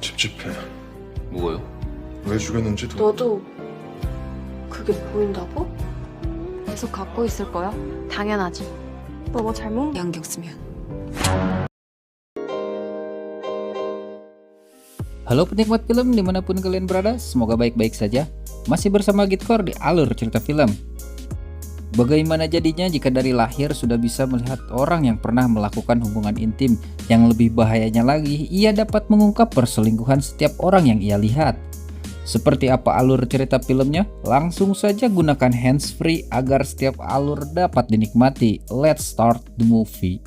찝찝해. 뭐가요? 왜 죽였는지도. 너도 그게 보인다고? 계속 갖고 있을 거야? 당연하지. 너 뭐 잘못 안경 쓰면. Halo penikmat film dimanapun kalian berada, semoga baik-baik saja. Masih bersama Gitkor di Alur Cerita Film. Bagaimana jadinya jika dari lahir sudah bisa melihat orang yang pernah melakukan hubungan intim? Yang lebih bahayanya lagi, ia dapat mengungkap perselingkuhan setiap orang yang ia lihat. Seperti apa alur cerita filmnya? Langsung saja gunakan handsfree agar setiap alur dapat dinikmati. Let's start the movie.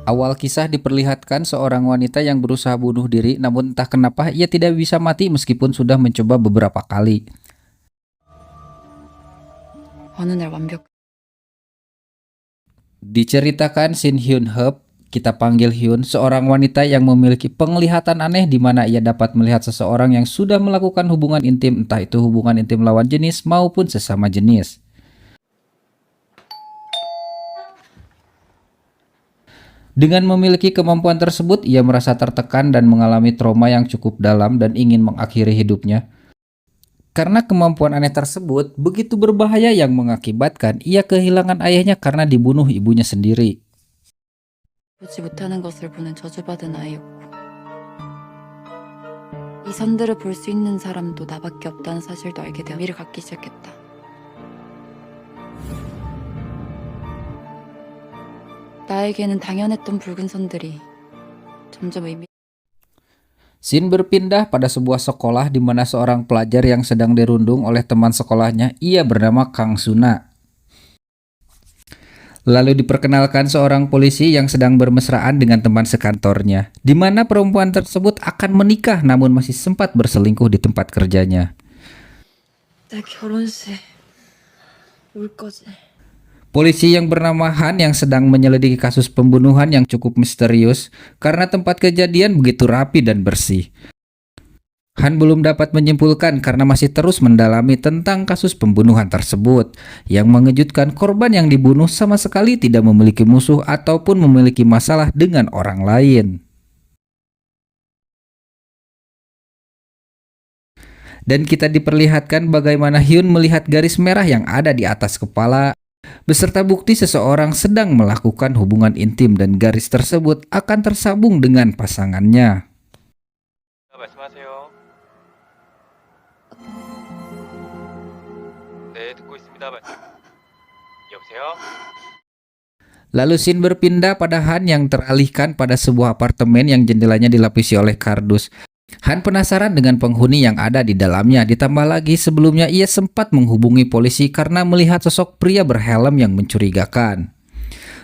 Awal kisah diperlihatkan seorang wanita yang berusaha bunuh diri, namun entah kenapa ia tidak bisa mati meskipun sudah mencoba beberapa kali. Diceritakan Shin Hyun Hup, kita panggil Hyun, seorang wanita yang memiliki penglihatan aneh di mana ia dapat melihat seseorang yang sudah melakukan hubungan intim, entah itu hubungan intim lawan jenis maupun sesama jenis. Dengan memiliki kemampuan tersebut, ia merasa tertekan dan mengalami trauma yang cukup dalam dan ingin mengakhiri hidupnya. Karena kemampuan aneh tersebut begitu berbahaya yang mengakibatkan ia kehilangan ayahnya karena dibunuh ibunya sendiri. 보지 못하는 것을 보는 저주받은 아이였고 이 선들을 볼 수 있는 사람도 나밖에 없다는 사실도 알게 되어 의미를 갖기 시작했다. 나에게는 당연했던 붉은 선들이 점점 의미. Scene berpindah pada sebuah sekolah di mana seorang pelajar yang sedang dirundung oleh teman sekolahnya, ia bernama Kang Suna. Lalu diperkenalkan seorang polisi yang sedang bermesraan dengan teman sekantornya, di mana perempuan tersebut akan menikah namun masih sempat berselingkuh di tempat kerjanya. 내 결혼식 올 거지. Polisi yang bernama Han yang sedang menyelidiki kasus pembunuhan yang cukup misterius karena tempat kejadian begitu rapi dan bersih. Han belum dapat menyimpulkan karena masih terus mendalami tentang kasus pembunuhan tersebut. Yang mengejutkan, korban yang dibunuh sama sekali tidak memiliki musuh ataupun memiliki masalah dengan orang lain. Dan kita diperlihatkan bagaimana Hyun melihat garis merah yang ada di atas kepala beserta bukti seseorang sedang melakukan hubungan intim dan garis tersebut akan tersambung dengan pasangannya. 말씀하세요. 네, 듣고 있습니다. 여보세요? Lalu scene berpindah pada Han yang teralihkan pada sebuah apartemen yang jendelanya dilapisi oleh kardus. Han penasaran dengan penghuni yang ada di dalamnya, ditambah lagi sebelumnya ia sempat menghubungi polisi karena melihat sosok pria berhelm yang mencurigakan.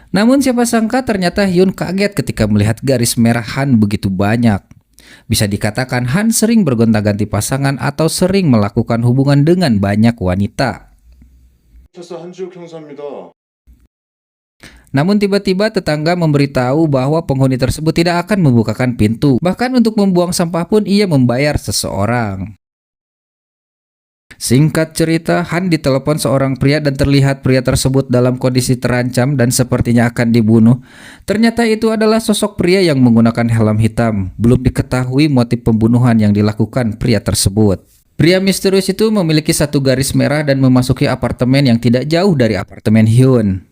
Namun siapa sangka ternyata Hyun kaget ketika melihat garis merah Han begitu banyak. Bisa dikatakan Han sering bergonta-ganti pasangan atau sering melakukan hubungan dengan banyak wanita. 한지욱 형사입니다. Namun tiba-tiba tetangga memberitahu bahwa penghuni tersebut tidak akan membukakan pintu. Bahkan untuk membuang sampah pun ia membayar seseorang. Singkat cerita, Han ditelepon seorang pria dan terlihat pria tersebut dalam kondisi terancam dan sepertinya akan dibunuh. Ternyata itu adalah sosok pria yang menggunakan helm hitam. Belum diketahui motif pembunuhan yang dilakukan pria tersebut. Pria misterius itu memiliki satu garis merah dan memasuki apartemen yang tidak jauh dari apartemen Hyun.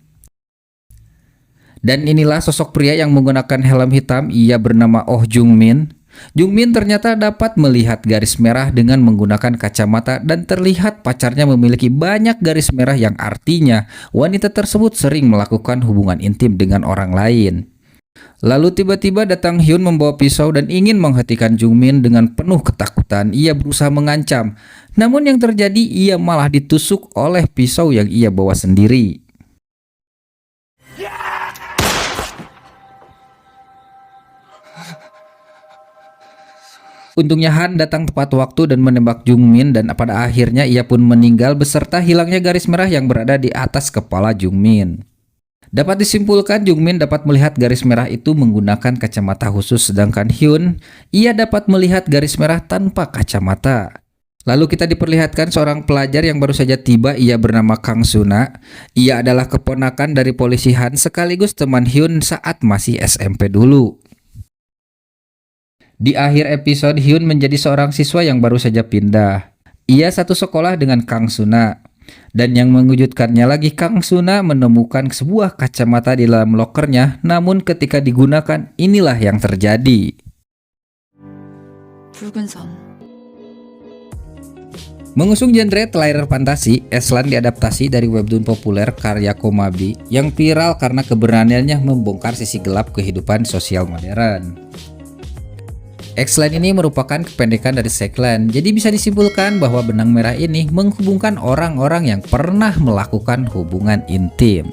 Dan inilah sosok pria yang menggunakan helm hitam, ia bernama Oh Jung Min. Jung Min ternyata dapat melihat garis merah dengan menggunakan kacamata dan terlihat pacarnya memiliki banyak garis merah yang artinya wanita tersebut sering melakukan hubungan intim dengan orang lain. Lalu tiba-tiba datang Hyun membawa pisau dan ingin menghentikan Jung Min dengan penuh ketakutan. Ia berusaha mengancam, namun yang terjadi ia malah ditusuk oleh pisau yang ia bawa sendiri. Untungnya Han datang tepat waktu dan menembak Jung Min dan pada akhirnya ia pun meninggal beserta hilangnya garis merah yang berada di atas kepala Jung Min. Dapat disimpulkan Jung Min dapat melihat garis merah itu menggunakan kacamata khusus sedangkan Hyun ia dapat melihat garis merah tanpa kacamata. Lalu kita diperlihatkan seorang pelajar yang baru saja tiba, ia bernama Kang Suna. Ia adalah keponakan dari polisi Han sekaligus teman Hyun saat masih SMP dulu. Di akhir episode, Hyun menjadi seorang siswa yang baru saja pindah. Ia satu sekolah dengan Kang Suna. Dan yang mengejutkannya lagi, Kang Suna menemukan sebuah kacamata di dalam lokernya, namun ketika digunakan, inilah yang terjadi. 붉은 선. Mengusung genre trailer fantasi, Eslan diadaptasi dari webtoon populer karya Komabi yang viral karena keberaniannya membongkar sisi gelap kehidupan sosial modern. X-Line ini merupakan kependekan dari Seklan, jadi bisa disimpulkan bahwa benang merah ini menghubungkan orang-orang yang pernah melakukan hubungan intim.